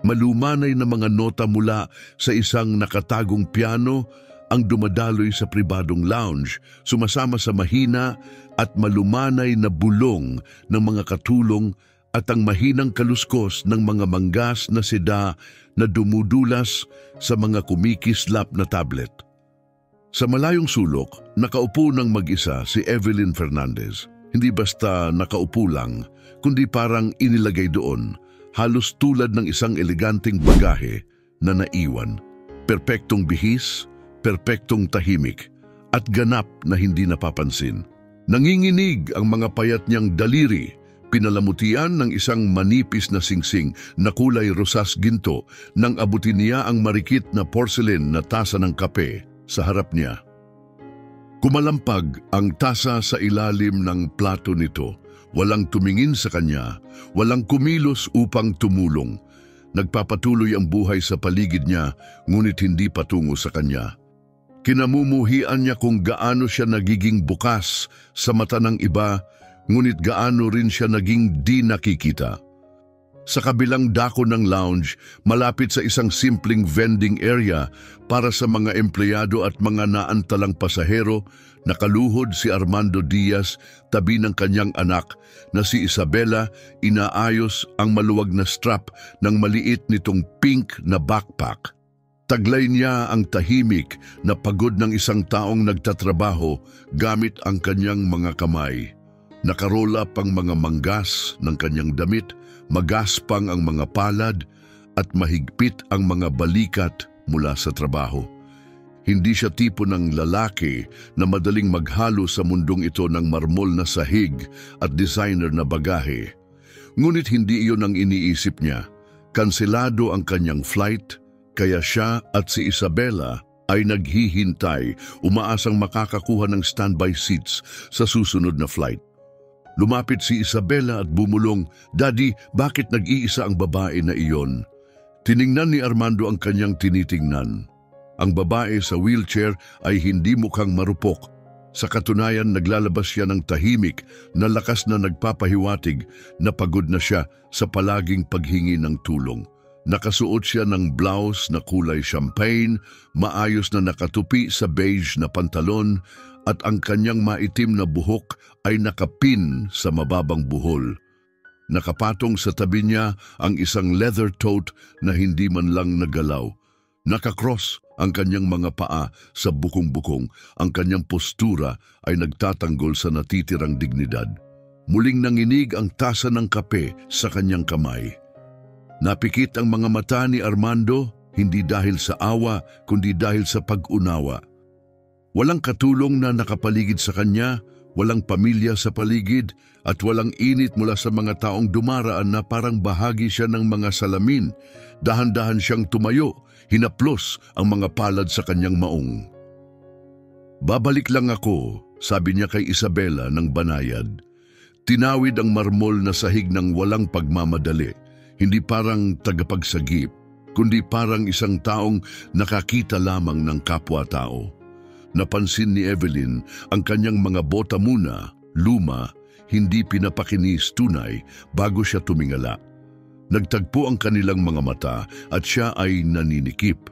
Malumanay na mga nota mula sa isang nakatagong piano ang dumadaloy sa pribadong lounge, sumasama sa mahina at malumanay na bulong ng mga katulong at ang mahinang kaluskos ng mga manggas na seda na dumudulas sa mga kumikislap na tablet. Sa malayong sulok, nakaupo ng mag-isa si Evelyn Fernandez. Hindi basta nakaupo lang, kundi parang inilagay doon, halos tulad ng isang eleganteng bagahe na naiwan. Perpektong bihis, perpektong tahimik, at ganap na hindi napapansin. Nanginginig ang mga payat niyang daliri, pinalamutian ng isang manipis na singsing na kulay rosas ginto nang abutin niya ang marikit na porcelain na tasa ng kape sa harap niya. Kumalampag ang tasa sa ilalim ng plato nito. Walang tumingin sa kanya, walang kumilos upang tumulong. Nagpapatuloy ang buhay sa paligid niya, ngunit hindi patungo sa kanya. Kinamumuhian niya kung gaano siya nagiging bukas sa mata ng iba, ngunit gaano rin siya naging di nakikita. Sa kabilang dako ng lounge, malapit sa isang simpleng vending area para sa mga empleyado at mga naantalang pasahero, nakaluhod si Armando Diaz tabi ng kanyang anak na si Isabela, inaayos ang maluwag na strap ng maliit nitong pink na backpack. Taglay niya ang tahimik na pagod ng isang taong nagtatrabaho gamit ang kanyang mga kamay. Nakarola pang mga manggas ng kanyang damit, magaspang ang mga palad at mahigpit ang mga balikat mula sa trabaho. Hindi siya tipo ng lalaki na madaling maghalo sa mundong ito ng marmol na sahig at designer na bagahe. Ngunit hindi iyon ang iniisip niya. Kanselado ang kanyang flight, kaya siya at si Isabela ay naghihintay, umaasang makakakuha ng standby seats sa susunod na flight. Lumapit si Isabela at bumulong, "Daddy, bakit nag-iisa ang babae na iyon?" Tiningnan ni Armando ang kanyang tinitingnan. Ang babae sa wheelchair ay hindi mukhang marupok. Sa katunayan, naglalabas siya ng tahimik na lakas na nagpapahiwatig na pagod na siya sa palaging paghingi ng tulong. Nakasuot siya ng blouse na kulay champagne, maayos na nakatupi sa beige na pantalon, at ang kanyang maitim na buhok ay nakapin sa mababang buhol. Nakapatong sa tabi niya ang isang leather tote na hindi man lang nagalaw. Nakakross ang kanyang mga paa sa bukong-bukong. Ang kanyang postura ay nagtatanggol sa natitirang dignidad. Muling nanginig ang tasa ng kape sa kanyang kamay. Napikit ang mga mata ni Armando, hindi dahil sa awa, kundi dahil sa pag-unawa. Walang katulong na nakapaligid sa kanya, walang pamilya sa paligid, at walang init mula sa mga taong dumaraan na parang bahagi siya ng mga salamin. Dahan-dahan siyang tumayo, hinaplos ang mga palad sa kanyang maong. "Babalik lang ako," sabi niya kay Isabela ng banayad. Tinawid ang marmol na sahig ng walang pagmamadali, hindi parang tagapagsagip, kundi parang isang taong nakakita lamang ng kapwa-tao. Napansin ni Evelyn ang kanyang mga bota muna, luma, hindi pinapakinis tunay bago siya tumingala. Nagtagpo ang kanilang mga mata at siya ay naninikip.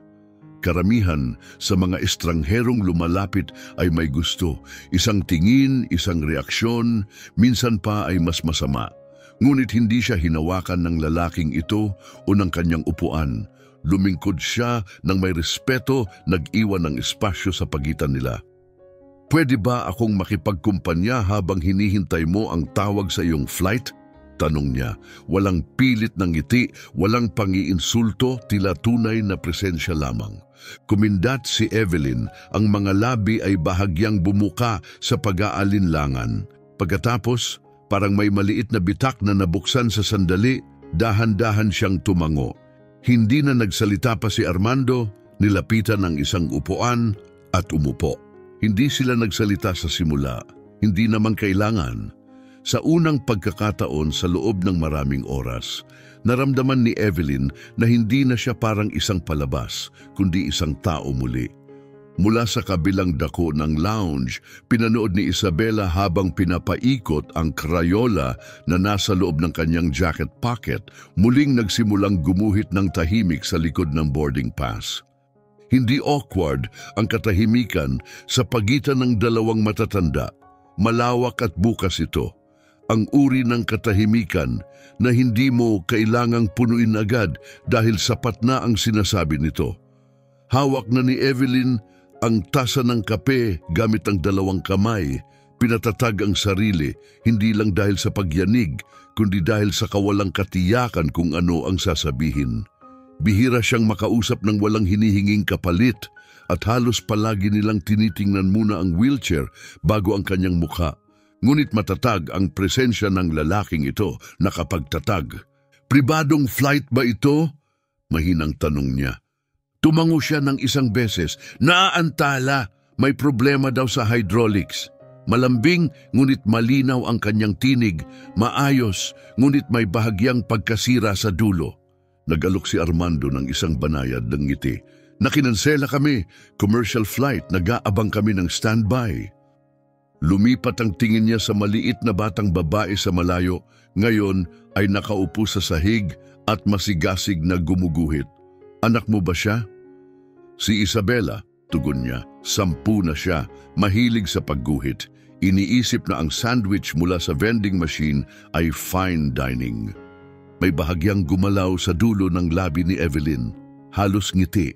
Karamihan sa mga estrangherong lumalapit ay may gusto, isang tingin, isang reaksyon, minsan pa ay mas masama. Ngunit hindi siya hinawakan ng lalaking ito o ng kanyang upuan. Lumingkod siya ng may respeto, nag-iwan ng espasyo sa pagitan nila. "Pwede ba akong makipagkumpanya habang hinihintay mo ang tawag sa iyong flight?" Tanong niya. Walang pilit ng ngiti, walang pangiinsulto, tila tunay na presensya lamang. Kumindat si Evelyn, ang mga labi ay bahagyang bumuka sa pag-aalinlangan. Pagkatapos, parang may maliit na bitak na nabuksan sa sandali, dahan-dahan siyang tumango. Hindi na nagsalita pa si Armando, nilapitan ng isang upuan at umupo. Hindi sila nagsalita sa simula, hindi naman kailangan. Sa unang pagkakataon sa loob ng maraming oras, naramdaman ni Evelyn na hindi na siya parang isang palabas, kundi isang tao muli. Mula sa kabilang dako ng lounge, pinanood ni Isabela habang pinapaikot ang Crayola na nasa loob ng kanyang jacket pocket, muling nagsimulang gumuhit ng tahimik sa likod ng boarding pass. Hindi awkward ang katahimikan sa pagitan ng dalawang matatanda. Malawak at bukas ito. Ang uri ng katahimikan na hindi mo kailangang punuin agad dahil sapat na ang sinasabi nito. Hawak na ni Evelyn ang tasa ng kape gamit ang dalawang kamay, pinatatag ang sarili, hindi lang dahil sa pagyanig, kundi dahil sa kawalang katiyakan kung ano ang sasabihin. Bihira siyang makausap ng walang hinihinging kapalit at halos palagi nilang tinitingnan muna ang wheelchair bago ang kanyang mukha. Ngunit matatag ang presensya ng lalaking ito, nakapagtatag. Pribadong flight ba ito? Mahinang tanong niya. Tumango siya ng isang beses. Naaantala, may problema daw sa hydraulics. Malambing, ngunit malinaw ang kanyang tinig. Maayos, ngunit may bahagyang pagkasira sa dulo. Nag-alok si Armando ng isang banayad ng ngiti. Nakinansela kami, commercial flight, nag-aabang kami ng standby. Lumipat ang tingin niya sa maliit na batang babae sa malayo. Ngayon ay nakaupo sa sahig at masigasig na gumuguhit. Anak mo ba siya? Si Isabela, tugon niya. 10 na siya, mahilig sa pagguhit. Iniisip na ang sandwich mula sa vending machine ay fine dining. May bahagyang gumalaw sa dulo ng labi ni Evelyn. Halos ngiti.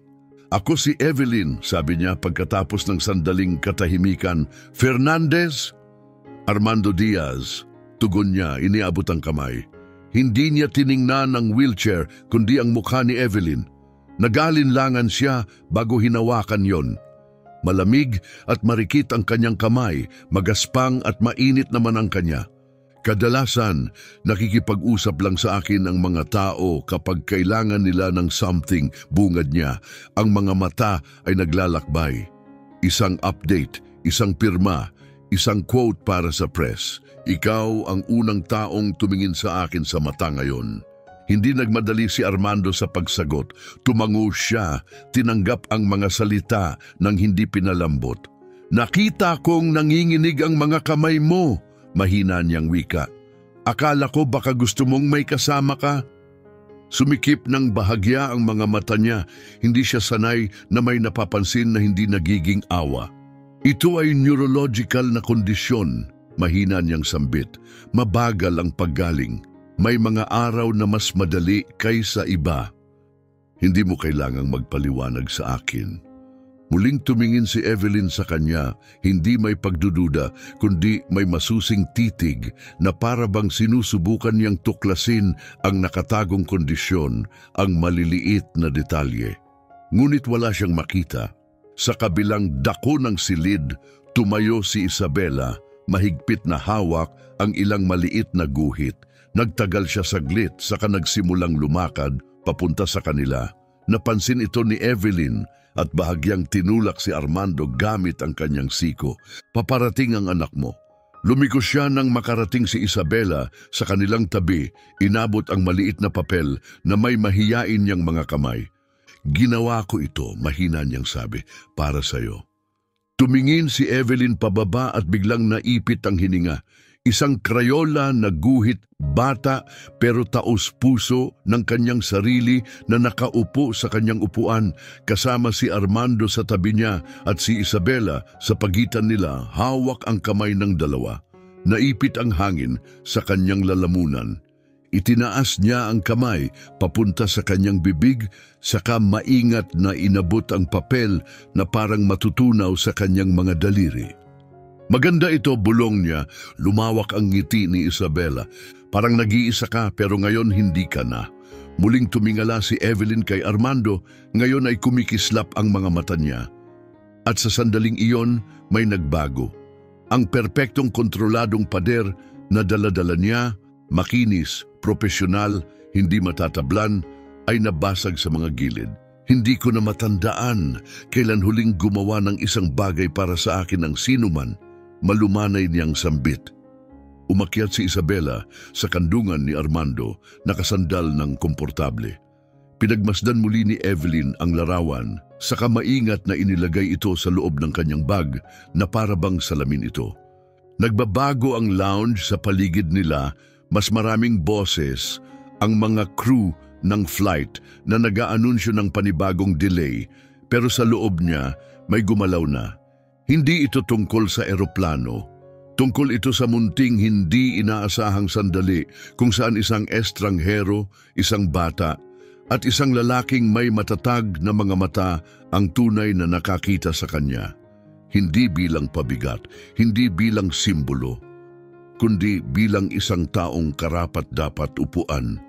Ako si Evelyn, sabi niya pagkatapos ng sandaling katahimikan. Fernandez? Armando Diaz, tugon niya, iniabot ang kamay. Hindi niya tiningnan ang wheelchair kundi ang mukha ni Evelyn. Nagalinlangan siya bago hinawakan yon. Malamig at marikit ang kanyang kamay, magaspang at mainit naman ang kanya. Kadalasan, nakikipag-usap lang sa akin ang mga tao kapag kailangan nila ng something, bungad niya. Ang mga mata ay naglalakbay. Isang update, isang pirma, isang quote para sa press. Ikaw ang unang taong tumingin sa akin sa mata ngayon. Hindi nagmadali si Armando sa pagsagot. Tumango siya, tinanggap ang mga salita ng hindi pinalambot. Nakita kong nanginginig ang mga kamay mo, mahina niyang wika. Akala ko baka gusto mong may kasama ka. Sumikip ng bahagya ang mga mata niya. Hindi siya sanay na may napapansin na hindi nagiging awa. Ito ay neurological na kondisyon, mahina niyang sambit. Mabagal ang paggaling. May mga araw na mas madali kaysa iba. Hindi mo kailangang magpaliwanag sa akin. Muling tumingin si Evelyn sa kanya, hindi may pagdududa, kundi may masusing titig na para bang sinusubukan niyang tuklasin ang nakatagong kondisyon, ang maliliit na detalye. Ngunit wala siyang makita. Sa kabilang dako ng silid, tumayo si Isabela, mahigpit na hawak ang ilang maliit na guhit. Nagtagal siya saglit saka nagsimulang lumakad papunta sa kanila. Napansin ito ni Evelyn at bahagyang tinulak si Armando gamit ang kanyang siko. Paparating ang anak mo. Lumiko siya nang makarating si Isabela sa kanilang tabi. Inabot ang maliit na papel na may mahiyain niyang mga kamay. Ginawa ko ito, mahina niyang sabi, para sa'yo. Tumingin si Evelyn pababa at biglang naipit ang hininga. Isang Crayola na guhit bata pero taos-puso ng kanyang sarili na nakaupo sa kanyang upuan kasama si Armando sa tabi niya at si Isabela sa pagitan nila, hawak ang kamay ng dalawa. Naipit ang hangin sa kanyang lalamunan. Itinaas niya ang kamay papunta sa kanyang bibig, saka maingat na inabot ang papel na parang matutunaw sa kanyang mga daliri. Maganda ito, bulong niya. Lumawak ang ngiti ni Isabela. Parang nag-iisa ka pero ngayon hindi ka na. Muling tumingala si Evelyn kay Armando, ngayon ay kumikislap ang mga mata niya. At sa sandaling iyon, may nagbago. Ang perpektong kontroladong pader na dala-dala niya, makinis, propesyonal, hindi matatablan, ay nabasag sa mga gilid. Hindi ko na matandaan kailan huling gumawa ng isang bagay para sa akin ng sinuman. Malumanay niyang sambit. Umakyat si Isabela sa kandungan ni Armando, nakasandal ng komportable. Pinagmasdan muli ni Evelyn ang larawan. Saka maingat na inilagay ito sa loob ng kanyang bag na parabang salamin ito. Nagbabago ang lounge sa paligid nila, mas maraming boses, ang mga crew ng flight na nag-aanunsyo ng panibagong delay, pero sa loob niya may gumalaw na. Hindi ito tungkol sa eroplano. Tungkol ito sa munting hindi inaasahang sandali kung saan isang estranghero, isang bata, at isang lalaking may matatag na mga mata ang tunay na nakakita sa kanya. Hindi bilang pabigat, hindi bilang simbolo, kundi bilang isang taong karapat-dapat upuan.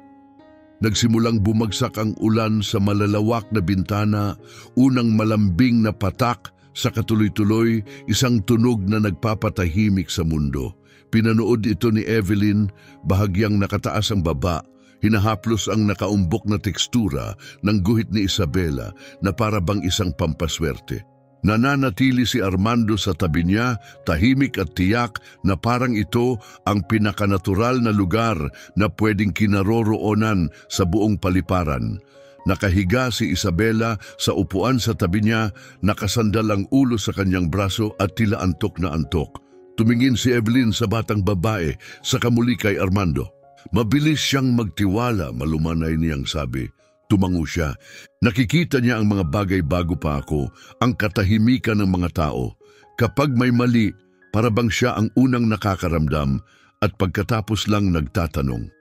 Nagsimulang bumagsak ang ulan sa malalawak na bintana, unang malambing na patak sa katuloy-tuloy, isang tunog na nagpapatahimik sa mundo. Pinanood ito ni Evelyn, bahagyang nakataas ang baba, hinahaplos ang nakaumbok na tekstura ng guhit ni Isabela na para bang isang pampaswerte. Nananatili si Armando sa tabi niya, tahimik at tiyak na parang ito ang pinakanatural na lugar na pwedeng kinaroroonan sa buong paliparan. Nakahiga si Isabela sa upuan sa tabi niya, nakasandal ang ulo sa kanyang braso at tila antok na antok. Tumingin si Evelyn sa batang babae, saka muli kay Armando. Mabilis siyang magtiwala, malumanay niyang sabi. Tumango siya. Nakikita niya ang mga bagay bago pa ako, ang katahimikan ng mga tao. Kapag may mali, para bang siya ang unang nakakaramdam at pagkatapos lang nagtatanong.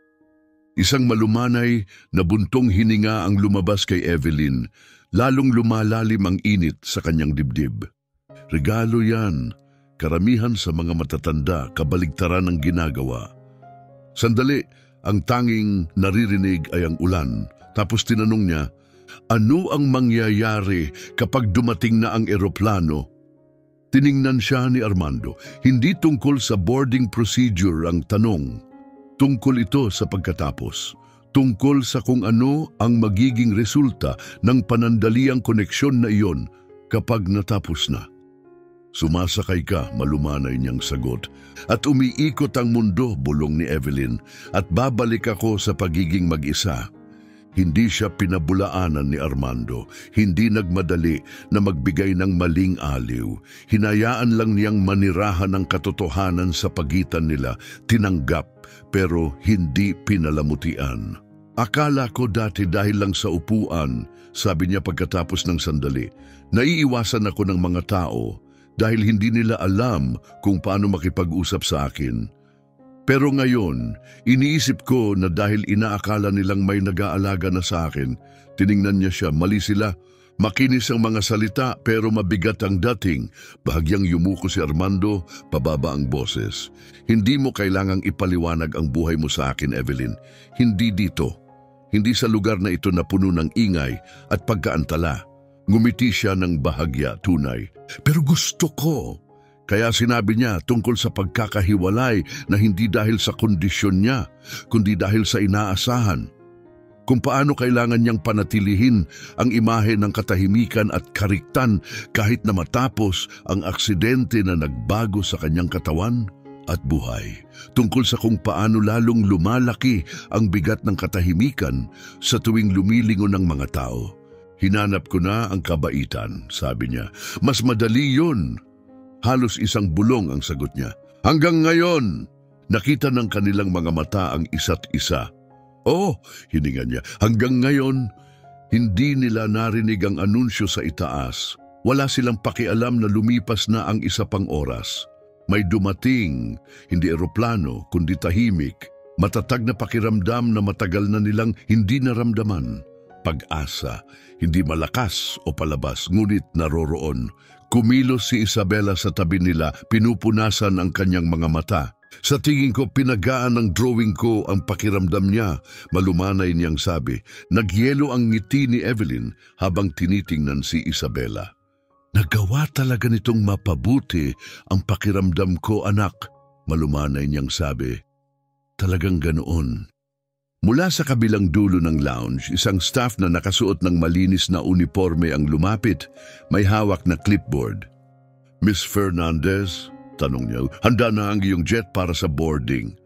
Isang malumanay na buntong hininga ang lumabas kay Evelyn, lalong lumalalim ang init sa kanyang dibdib. Regalo yan. Karamihan sa mga matatanda kabaligtaran ng ginagawa. Sandali, ang tanging naririnig ay ang ulan. Tapos tinanong niya, ano ang mangyayari kapag dumating na ang eroplano? Tiningnan siya ni Armando. Hindi tungkol sa boarding procedure ang tanong. Tungkol ito sa pagkatapos. Tungkol sa kung ano ang magiging resulta ng panandaliang koneksyon na iyon kapag natapos na. Sumasakay ka, malumanay niyang sagot. At umiikot ang mundo, bulong ni Evelyn, at babalik ako sa pagiging mag-isa. Hindi siya pinabulaanan ni Armando, hindi nagmadali na magbigay ng maling aliw. Hinayaan lang niyang manirahan ang katotohanan sa pagitan nila, tinanggap pero hindi pinalamutian. Akala ko dati dahil lang sa upuan, sabi niya pagkatapos ng sandali, naiiwasan ako ng mga tao, dahil hindi nila alam kung paano makipag-usap sa akin. Pero ngayon, iniisip ko na dahil inaakala nilang may nag-aalaga na sa akin, tiningnan niya siya, mali sila. Makinis ang mga salita pero mabigat ang dating. Bahagyang yumuko si Armando, pababa ang boses. Hindi mo kailangang ipaliwanag ang buhay mo sa akin, Evelyn. Hindi dito. Hindi sa lugar na ito na puno ng ingay at pagkaantala. Ngumiti siya ng bahagya, tunay. Pero gusto ko. Kaya sinabi niya tungkol sa pagkakahiwalay na hindi dahil sa kondisyon niya, kundi dahil sa inaasahan. Kung paano kailangan niyang panatilihin ang imahe ng katahimikan at kariktan kahit na matapos ang aksidente na nagbago sa kanyang katawan at buhay. Tungkol sa kung paano lalong lumalaki ang bigat ng katahimikan sa tuwing lumilingon ng mga tao. Hinanap ko na ang kabaitan, sabi niya. Mas madali yun. Halos isang bulong ang sagot niya. Hanggang ngayon, nakita ng kanilang mga mata ang isa't isa. Oh, hininga niya. Hanggang ngayon, hindi nila narinig ang anunsyo sa itaas. Wala silang pakialam na lumipas na ang isa pang oras. May dumating, hindi eroplano, kundi tahimik. Matatag na pakiramdam na matagal na nilang hindi naramdaman. Pag-asa, hindi malakas o palabas, ngunit naroroon. Kumilos si Isabela sa tabi nila, pinupunasan ang kanyang mga mata. Sa tingin ko, pinagaan ng drawing ko ang pakiramdam niya, malumanay niyang sabi. Nagyelo ang ngiti ni Evelyn habang tinitingnan si Isabela. Nagawa talaga nitong mapabuti ang pakiramdam ko, anak, malumanay niyang sabi. Talagang ganoon. Mula sa kabilang dulo ng lounge, isang staff na nakasuot ng malinis na uniforme ang lumapit, may hawak na clipboard. Miss Fernandez, tanong niya, handa na ang iyong jet para sa boarding.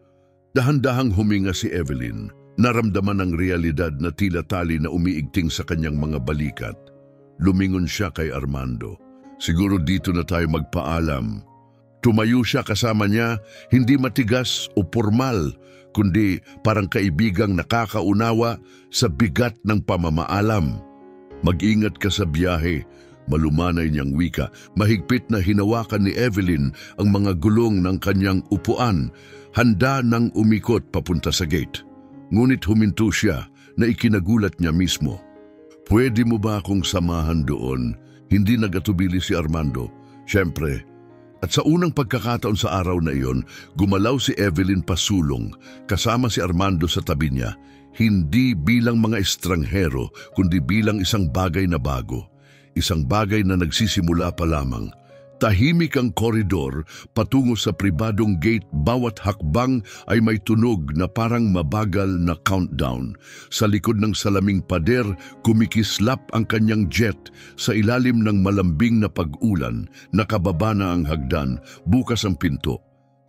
Dahan-dahang huminga si Evelyn, naramdaman ang realidad na tila tali na umiigting sa kanyang mga balikat. Lumingon siya kay Armando. Siguro dito na tayo magpaalam. Tumayo siya kasama niya, hindi matigas o formal, kundi parang kaibigang nakakaunawa sa bigat ng pamamaalam. Mag-ingat ka sa biyahe, malumanay niyang wika. Mahigpit na hinawakan ni Evelyn ang mga gulong ng kanyang upuan, handa nang umikot papunta sa gate. Ngunit huminto siya na ikinagulat niya mismo. Pwede mo ba akong samahan doon? Hindi nagatubili si Armando. Siyempre. At sa unang pagkakataon sa araw na iyon, gumalaw si Evelyn pasulong, kasama si Armando sa tabi niya, hindi bilang mga estranghero, kundi bilang isang bagay na bago. Isang bagay na nagsisimula pa lamang. Tahimik ang koridor patungo sa pribadong gate, bawat hakbang ay may tunog na parang mabagal na countdown. Sa likod ng salaming pader, kumikislap ang kanyang jet sa ilalim ng malambing na pag-ulan. Nakababa na ang hagdan, bukas ang pinto.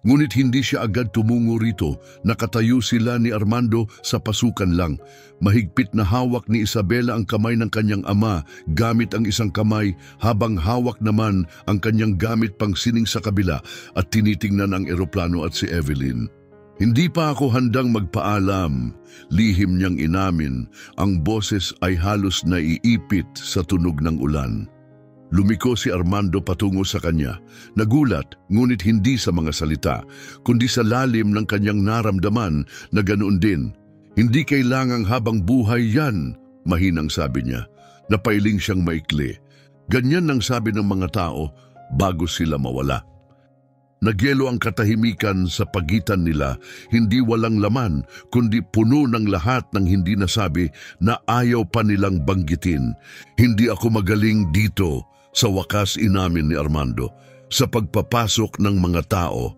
Ngunit hindi siya agad tumungo rito. Nakatayo sila ni Armando sa pasukan lang. Mahigpit na hawak ni Isabela ang kamay ng kanyang ama gamit ang isang kamay, habang hawak naman ang kanyang gamit pang sining sa kabila, at tinitingnan ang eroplano at si Evelyn. Hindi pa ako handang magpaalam, lihim niyang inamin. Ang boses ay halos naiipit sa tunog ng ulan. Lumiko si Armando patungo sa kanya. Nagulat, ngunit hindi sa mga salita, kundi sa lalim ng kanyang naramdaman na ganoon din. Hindi kailangang habang buhay yan, mahinang sabi niya. Napailing siyang maikli. Ganyan ang sabi ng mga tao bago sila mawala. Nagyelo ang katahimikan sa pagitan nila, hindi walang laman, kundi puno ng lahat ng hindi nasabi na ayaw pa nilang banggitin. Hindi ako magaling dito. Sa wakas inamin ni Armando, sa pagpapasok ng mga tao.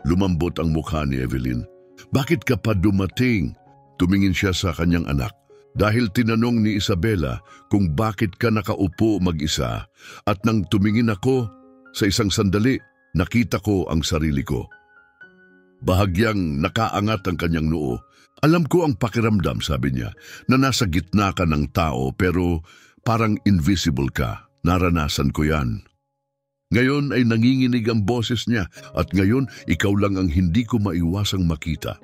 Lumambot ang mukha ni Evelyn. Bakit ka pa dumating? Tumingin siya sa kanyang anak. Dahil tinanong ni Isabela kung bakit ka nakaupo mag-isa, at nang tumingin ako, sa isang sandali, nakita ko ang sarili ko. Bahagyang nakaangat ang kanyang noo. Alam ko ang pakiramdam, sabi niya, na nasa gitna ka ng tao pero parang invisible ka. Naranasan ko yan. Ngayon ay nanginginig ang boses niya, at ngayon ikaw lang ang hindi ko maiwasang makita.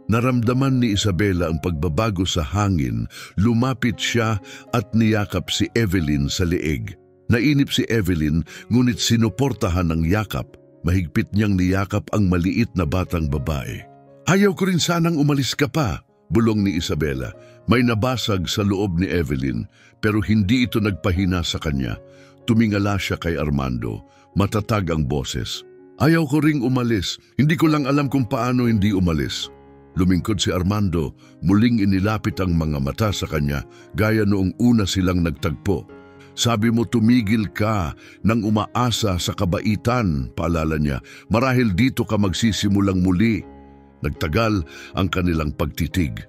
Naramdaman ni Isabela ang pagbabago sa hangin. Lumapit siya at niyakap si Evelyn sa leeg. Nainip si Evelyn, ngunit sinuportahan ng yakap. Mahigpit niyang niyakap ang maliit na batang babae. Ayaw ko rin sanang umalis ka pa, bulong ni Isabela. May nabasag sa loob ni Evelyn, pero hindi ito nagpahina sa kanya. Tumingala siya kay Armando. Matatag ang boses. Ayaw ko ring umalis. Hindi ko lang alam kung paano hindi umalis. Lumingkod si Armando. Muling inilapit ang mga mata sa kanya, gaya noong una silang nagtagpo. Sabi mo tumigil ka nang umaasa sa kabaitan, paalala niya. Marahil dito ka magsisimulang muli. Nagtagal ang kanilang pagtitig.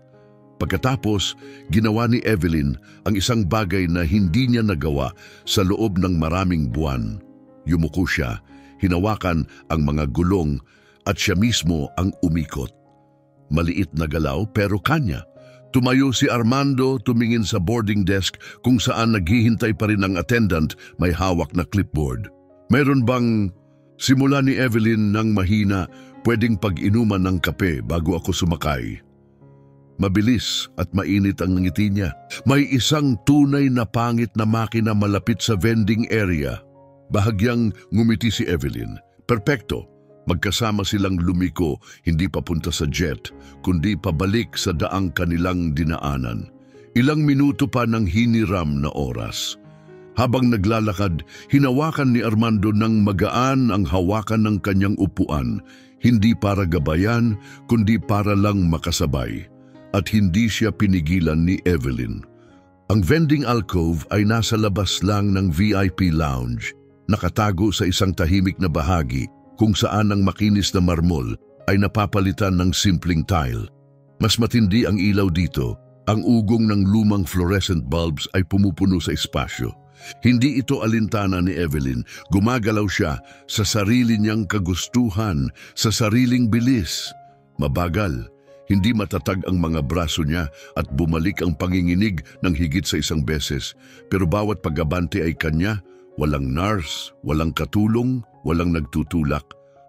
Pagkatapos, ginawa ni Evelyn ang isang bagay na hindi niya nagawa sa loob ng maraming buwan. Yumuko siya, hinawakan ang mga gulong, at siya mismo ang umikot. Maliit na galaw pero kanya. Tumayo si Armando, tumingin sa boarding desk kung saan naghihintay pa rin ang attendant, may hawak na clipboard. Mayroon bang, simula ni Evelyn ng mahina, pwedeng pag-inuman ng kape bago ako sumakay? Mabilis at mainit ang ngiti niya. May isang tunay na pangit na makina malapit sa vending area. Bahagyang ngumiti si Evelyn. Perpekto. Magkasama silang lumiko, hindi papunta sa jet, kundi pabalik sa daang kanilang dinaanan. Ilang minuto pa ng hiniram na oras. Habang naglalakad, hinawakan ni Armando ng magaan ang hawakan ng kanyang upuan, hindi para gabayan, kundi para lang makasabay. At hindi siya pinigilan ni Evelyn. Ang vending alcove ay nasa labas lang ng VIP lounge, nakatago sa isang tahimik na bahagi kung saan ang makinis na marmol ay napapalitan ng simpleng tile. Mas matindi ang ilaw dito, ang ugong ng lumang fluorescent bulbs ay pumupuno sa espasyo. Hindi ito alintana ni Evelyn, gumagalaw siya sa sarili niyang kagustuhan, sa sariling bilis. Mabagal, Hindi matatag ang mga braso niya at bumalik ang panginginig ng higit sa 1 beses. Pero bawat pag-abante ay kanya, walang nurse, walang katulong, walang nagtutulak.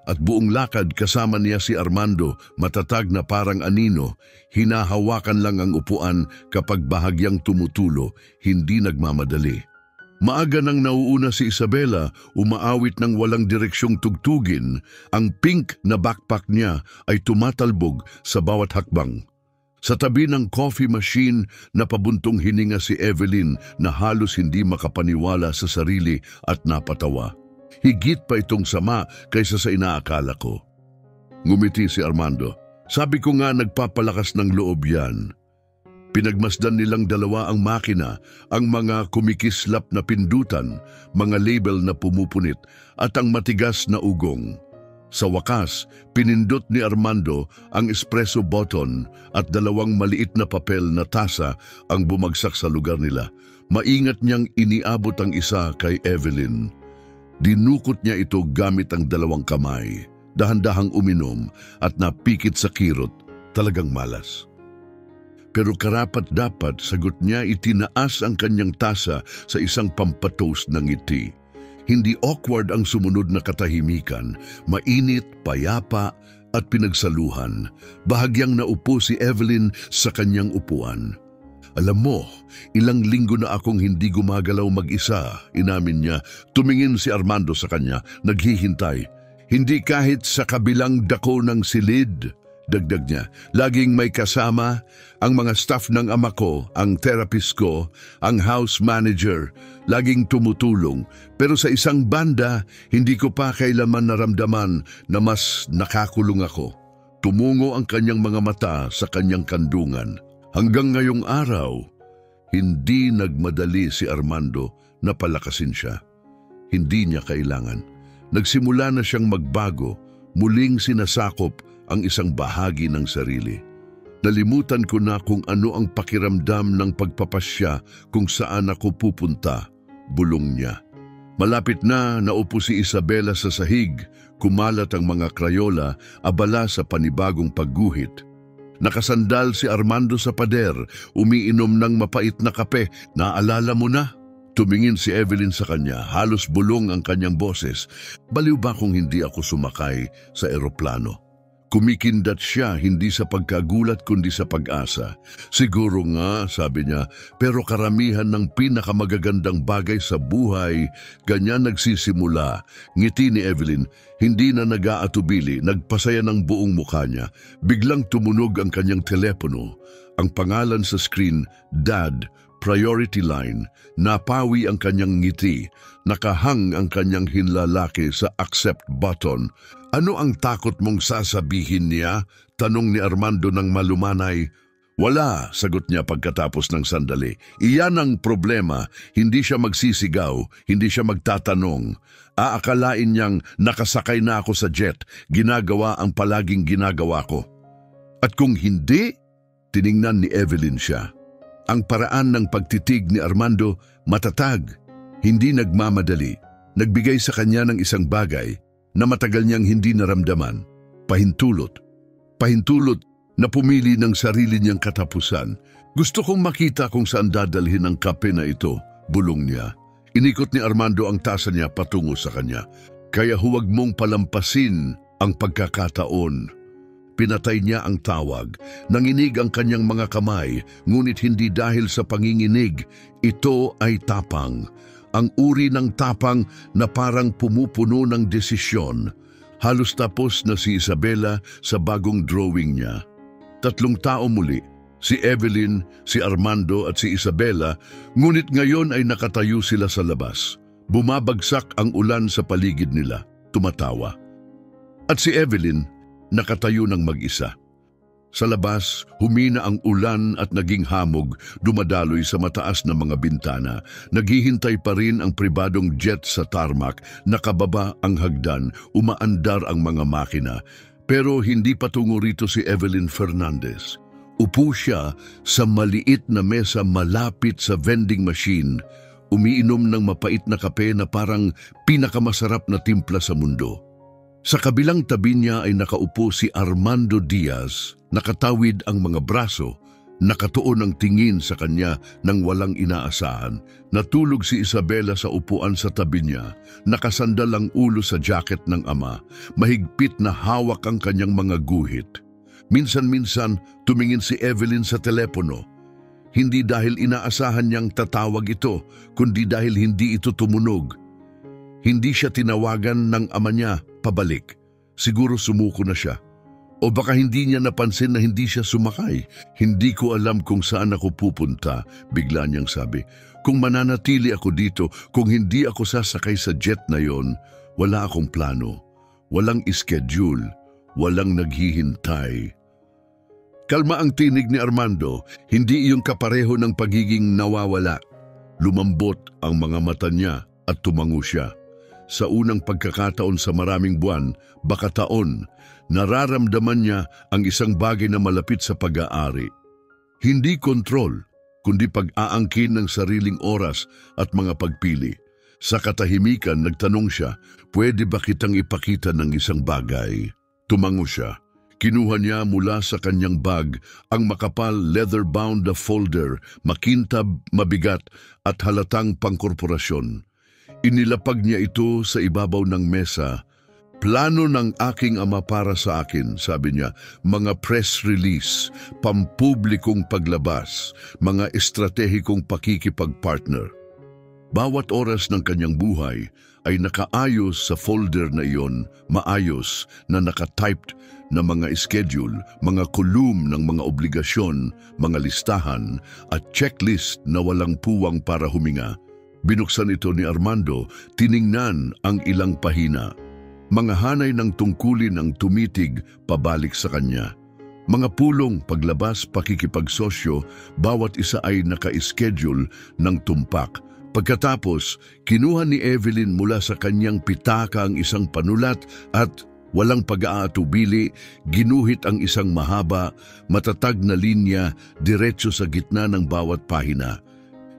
At buong lakad kasama niya si Armando, matatag na parang anino, hinahawakan lang ang upuan kapag bahagyang tumutulo, hindi nagmamadali. Maaga nang nauuna si Isabela, umaawit ng walang direksyong tugtugin. Ang pink na backpack niya ay tumatalbog sa bawat hakbang. Sa tabi ng coffee machine, napabuntong hininga si Evelyn na halos hindi makapaniwala sa sarili at napatawa. Higit pa itong sama kaysa sa inaakala ko. Ngumiti si Armando. Sabi ko nga nagpapalakas ng loob yan. Pinagmasdan nilang dalawa ang makina, ang mga kumikislap na pindutan, mga label na pumupunit, at ang matigas na ugong. Sa wakas, pinindot ni Armando ang espresso button at 2 maliit na papel na tasa ang bumagsak sa lugar nila. Maingat niyang iniabot ang isa kay Evelyn. Dinukot niya ito gamit ang 2 kamay. Dahan-dahang uminom at napikit sa kirot, talagang malas. Pero karapat-dapat sagot niya itinaas ang kanyang tasa sa isang pampatos ng ngiti. Hindi awkward ang sumunod na katahimikan, mainit, payapa at pinagsaluhan. Bahagyang naupo si Evelyn sa kanyang upuan. Alam mo, ilang linggo na akong hindi gumagalaw mag-isa, inamin niya. Tumingin si Armando sa kanya, naghihintay. Hindi kahit sa kabilang dako ng silid, dagdag niya. Laging may kasama ang mga staff ng ama ko, ang therapist ko, ang house manager. Laging tumutulong. Pero sa isang banda, hindi ko pa kailanman naramdaman na mas nakakulong ako. Tumungo ang kanyang mga mata sa kanyang kandungan. Hanggang ngayong araw, hindi nagmadali si Armando na palakasin siya. Hindi niya kailangan. Nagsimula na siyang magbago, muling sinasakop ang isang bahagi ng sarili. Nalimutan ko na kung ano ang pakiramdam ng pagpapasya kung saan ako pupunta, bulong niya. Malapit na naupo si Isabela sa sahig, kumalat ang mga krayola, abala sa panibagong pagguhit. Nakasandal si Armando sa pader, umiinom ng mapait na kape. Naalala mo na? Tumingin si Evelyn sa kanya, halos bulong ang kanyang boses. Baliw ba kung hindi ako sumakay sa eroplano? Kumikindat siya hindi sa pagkagulat kundi sa pag-asa. Siguro nga, sabi niya, pero karamihan ng pinakamagagandang bagay sa buhay, ganyan nagsisimula. Ngiti ni Evelyn, hindi na nag-aatubili, nagpasaya ng buong mukha niya. Biglang tumunog ang kanyang telepono. Ang pangalan sa screen, Dad, priority line. Napawi ang kanyang ngiti. Nakahang ang kanyang hinlalaki sa accept button. Ano ang takot mong sasabihin niya? Tanong ni Armando ng malumanay. Wala, sagot niya pagkatapos ng sandali. Iyan ang problema. Hindi siya magsisigaw, hindi siya magtatanong. Aakalain niyang nakasakay na ako sa jet. Ginagawa ang palaging ginagawa ko. At kung hindi, tiningnan ni Evelyn siya. Ang paraan ng pagtitig ni Armando, matatag, hindi nagmamadali. Nagbigay sa kanya ng isang bagay na matagal niyang hindi naramdaman. Pahintulot. Pahintulot na pumili ng sarili niyang katapusan. Gusto kong makita kung saan dadalhin ang kape na ito, bulong niya. Inikot ni Armando ang tasa niya patungo sa kanya. Kaya huwag mong palampasin ang pagkakataon. Pinatay niya ang tawag. Nanginig ang kanyang mga kamay, ngunit hindi dahil sa panginginig. Ito ay tapang. Ang uri ng tapang na parang pumupuno ng desisyon. Halos tapos na si Isabela sa bagong drawing niya. 3 tao muli, si Evelyn, si Armando at si Isabela, ngunit ngayon ay nakatayo sila sa labas. Bumabagsak ang ulan sa paligid nila, tumatawa. At si Evelyn, nakatayo ng mag-isa. Sa labas, humina ang ulan at naging hamog, dumadaloy sa mataas na mga bintana. Naghihintay pa rin ang pribadong jet sa tarmac, nakababa ang hagdan, umaandar ang mga makina. Pero hindi patungo rito si Evelyn Fernandez. Upo siya sa maliit na mesa malapit sa vending machine, umiinom ng mapait na kape na parang pinakamasarap na timpla sa mundo. Sa kabilang tabi niya ay nakaupo si Armando Diaz, Nakatawid ang mga braso, nakatuon ang tingin sa kanya nang walang inaasahan. Natulog si Isabela sa upuan sa tabi niya, nakasandal ang ulo sa jacket ng ama, mahigpit na hawak ang kanyang mga guhit. Minsan-minsan tumingin si Evelyn sa telepono. Hindi dahil inaasahan niyang tatawag ito, kundi dahil hindi ito tumunog. Hindi siya tinawagan ng ama niya pabalik. Siguro sumuko na siya. O baka hindi niya napansin na hindi siya sumakay. Hindi ko alam kung saan ako pupunta, bigla niyang sabi. Kung mananatili ako dito, kung hindi ako sasakay sa jet na yon, wala akong plano. Walang schedule, walang naghihintay. Kalma ang tinig ni Armando, hindi iyong kapareho ng pagiging nawawala. Lumambot ang mga mata niya at tumango siya. Sa unang pagkakataon sa maraming buwan, baka taon, nararamdaman niya ang isang bagay na malapit sa pag-aari. Hindi kontrol, kundi pag-aangkin ng sariling oras at mga pagpili. Sa katahimikan, nagtanong siya, pwede ba kitang ipakita ng isang bagay? Tumango siya. Kinuha niya mula sa kanyang bag ang makapal leather-bound na folder, makintab, mabigat at halatang pangkorporasyon. Inilapag niya ito sa ibabaw ng mesa. Plano ng aking ama para sa akin, sabi niya, mga press release, pampublikong paglabas, mga estratehikong pakikipagpartner. Bawat oras ng kanyang buhay ay nakaayos sa folder na iyon, maayos na nakatyped na mga schedule, mga kolum ng mga obligasyon, mga listahan at checklist na walang puwang para huminga. Binuksan ito ni Armando, tiningnan ang ilang pahina. Mga hanay ng tungkulin ang tumitig pabalik sa kanya. Mga pulong, paglabas, pakikipagsosyo, bawat isa ay naka-schedule ng tumpak. Pagkatapos, kinuha ni Evelyn mula sa kanyang pitaka ang isang panulat at walang pag-aatubili, ginuhit ang isang mahaba, matatag na linya diretso sa gitna ng bawat pahina.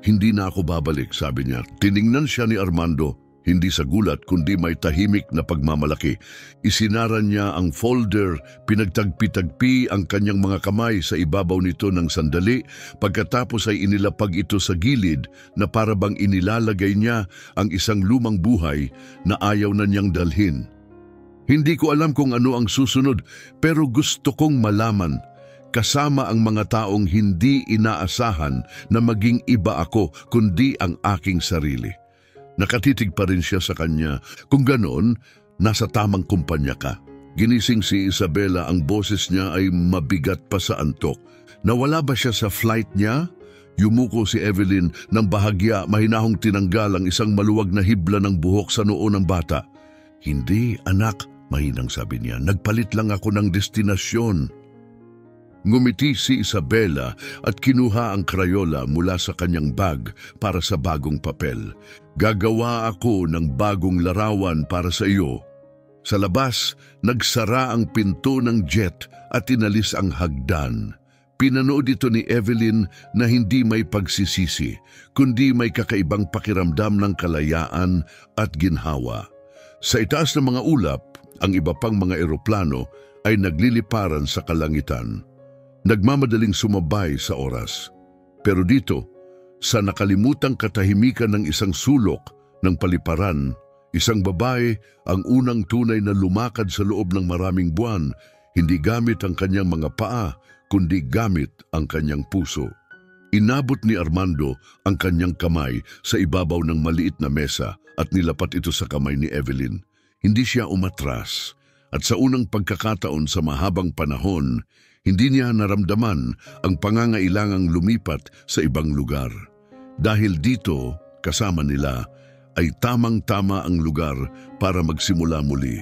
Hindi na ako babalik, sabi niya. Tiningnan siya ni Armando, hindi sa gulat kundi may tahimik na pagmamalaki. Isinara niya ang folder, pinagtagpi-tagpi ang kanyang mga kamay sa ibabaw nito ng sandali, pagkatapos ay inilapag ito sa gilid na para bang inilalagay niya ang isang lumang buhay na ayaw na niyang dalhin. Hindi ko alam kung ano ang susunod, pero gusto kong malaman. Kasama ang mga taong hindi inaasahan na maging iba ako kundi ang aking sarili. Nakatitig pa rin siya sa kanya. Kung ganon, nasa tamang kumpanya ka. Ginising si Isabela, ang boses niya ay mabigat pa sa antok. Nawala ba siya sa flight niya? Yumuko si Evelyn nang bahagya, mahinahong tinanggal ang isang maluwag na hibla ng buhok sa noo ng bata. Hindi, anak, mahinang sabi niya. Nagpalit lang ako ng destinasyon. Ngumiti si Isabela at kinuha ang krayola mula sa kanyang bag para sa bagong papel. Gagawa ako ng bagong larawan para sa iyo. Sa labas, nagsara ang pinto ng jet at inalis ang hagdan. Pinanood ito ni Evelyn na hindi may pagsisisi, kundi may kakaibang pakiramdam ng kalayaan at ginhawa. Sa itaas ng mga ulap, ang iba pang mga eroplano ay nagliliparan sa kalangitan. Nagmamadaling sumabay sa oras. Pero dito, sa nakalimutang katahimikan ng isang sulok ng paliparan, isang babae ang unang tunay na lumakad sa loob ng maraming buwan, hindi gamit ang kanyang mga paa, kundi gamit ang kanyang puso. Inabot ni Armando ang kanyang kamay sa ibabaw ng maliit na mesa at nilapat ito sa kamay ni Evelyn. Hindi siya umatras at sa unang pagkakataon sa mahabang panahon, hindi niya naramdaman ang pangangailangang lumipat sa ibang lugar. Dahil dito, kasama nila, ay tamang-tama ang lugar para magsimula muli.